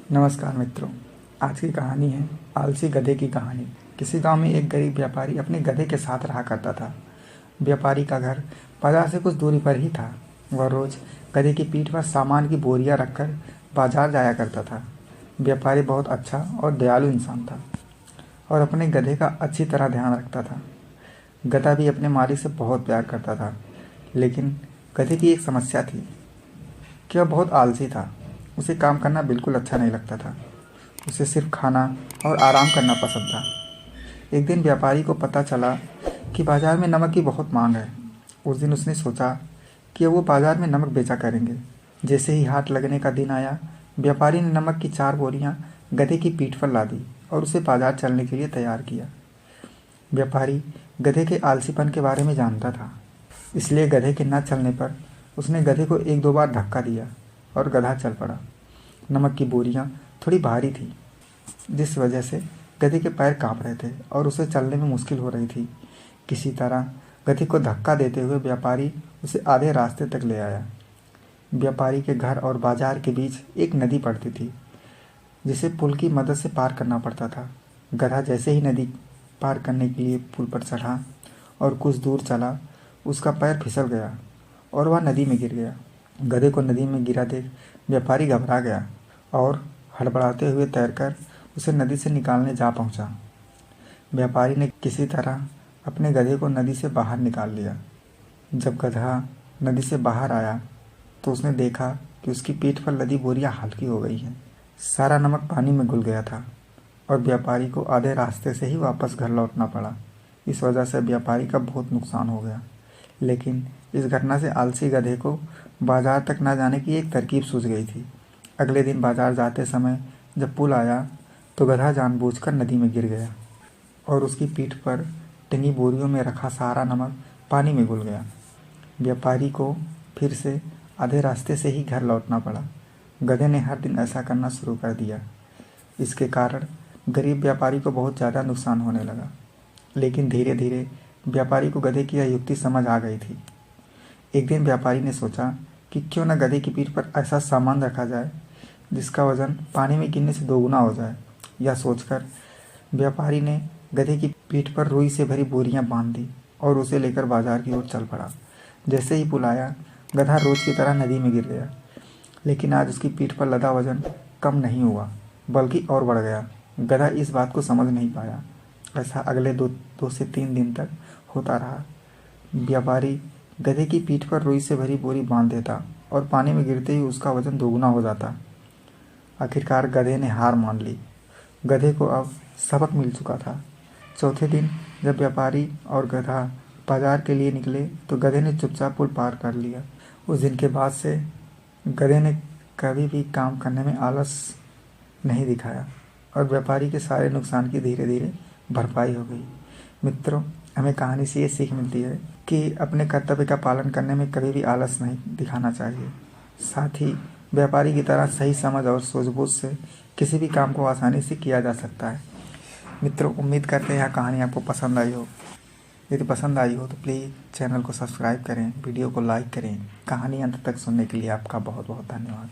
नमस्कार मित्रों। आज की कहानी है आलसी गधे की कहानी। किसी गांव में एक गरीब व्यापारी अपने गधे के साथ रहा करता था। व्यापारी का घर बाजार से कुछ दूरी पर ही था। वह रोज गधे की पीठ पर सामान की बोरियां रखकर बाजार जाया करता था। व्यापारी बहुत अच्छा और दयालु इंसान था और अपने गधे का अच्छी तरह ध्यान रखता था। गधा भी अपने मालिक से बहुत प्यार करता था, लेकिन गधे की एक समस्या थी कि वह बहुत आलसी था। उसे काम करना बिल्कुल अच्छा नहीं लगता था। उसे सिर्फ खाना और आराम करना पसंद था। एक दिन व्यापारी को पता चला कि बाजार में नमक की बहुत मांग है। उस दिन उसने सोचा कि वो बाजार में नमक बेचा करेंगे। जैसे ही हाट लगने का दिन आया, व्यापारी ने नमक की 4 बोरियां गधे की पीठ पर ला दी और उसे बाजार चलने के लिए तैयार किया। व्यापारी गधे के आलसीपन के बारे में जानता था, इसलिए गधे के न चलने पर उसने गधे को 1-2 बार धक्का दिया और गधा चल पड़ा। नमक की बोरियां थोड़ी भारी थी, जिस वजह से गधे के पैर कांप रहे थे और उसे चलने में मुश्किल हो रही थी। किसी तरह गधे को धक्का देते हुए व्यापारी उसे आधे रास्ते तक ले आया। व्यापारी के घर और बाजार के बीच एक नदी पड़ती थी, जिसे पुल की मदद से पार करना पड़ता था। गधा जैसे ही नदी पार करने के लिए पुल पर चढ़ा और कुछ दूर चला, उसका पैर फिसल गया और वह नदी में गिर गया। गधे को नदी में गिरा देख व्यापारी घबरा गया और हड़बड़ाते हुए तैरकर उसे नदी से निकालने जा पहुंचा। व्यापारी ने किसी तरह अपने गधे को नदी से बाहर निकाल लिया। जब गधा नदी से बाहर आया तो उसने देखा कि उसकी पीठ पर लदी बोरियां हल्की हो गई हैं। सारा नमक पानी में घुल गया था और व्यापारी को आधे रास्ते से ही वापस घर लौटना पड़ा। इस वजह से व्यापारी का बहुत नुकसान हो गया, लेकिन इस घटना से आलसी गधे को बाजार तक न जाने की एक तरकीब सूझ गई थी। अगले दिन बाजार जाते समय जब पुल आया तो गधा जानबूझकर नदी में गिर गया और उसकी पीठ पर टंगी बोरियों में रखा सारा नमक पानी में घुल गया। व्यापारी को फिर से आधे रास्ते से ही घर लौटना पड़ा। गधे ने हर दिन ऐसा करना शुरू कर दिया। इसके कारण गरीब व्यापारी को बहुत ज़्यादा नुकसान होने लगा, लेकिन धीरे धीरे व्यापारी को गधे की यह युक्ति समझ आ गई थी। एक दिन व्यापारी ने सोचा कि क्यों न गधे की पीठ पर ऐसा सामान रखा जाए जिसका वजन पानी में गिरने से 2 गुना हो जाए। यह सोचकर व्यापारी ने गधे की पीठ पर रुई से भरी बोरियां बांध दी और उसे लेकर बाजार की ओर चल पड़ा। जैसे ही पुल आया, गधा रोज की तरह नदी में गिर गया, लेकिन आज उसकी पीठ पर लदा वजन कम नहीं हुआ, बल्कि और बढ़ गया। गधा इस बात को समझ नहीं पाया। ऐसा अगले 2 से 3 दिन तक होता रहा। व्यापारी गधे की पीठ पर रुई से भरी बोरी बांध देता और पानी में गिरते ही उसका वजन 2 गुना हो जाता। आखिरकार गधे ने हार मान ली। गधे को अब सबक मिल चुका था। चौथे दिन जब व्यापारी और गधा बाजार के लिए निकले तो गधे ने चुपचाप पुल पार कर लिया। उस दिन के बाद से गधे ने कभी भी काम करने में आलस नहीं दिखाया और व्यापारी के सारे नुकसान की धीरे धीरे भरपाई हो गई। मित्रों, हमें कहानी से ये सीख मिलती है कि अपने कर्तव्य का पालन करने में कभी भी आलस नहीं दिखाना चाहिए। साथ ही व्यापारी की तरह सही समझ और सूझबूझ से किसी भी काम को आसानी से किया जा सकता है। मित्रों, उम्मीद करते हैं यह कहानी आपको पसंद आई हो। यदि पसंद आई हो तो प्लीज़ चैनल को सब्सक्राइब करें, वीडियो को लाइक करें। कहानी अंत तक सुनने के लिए आपका बहुत बहुत धन्यवाद।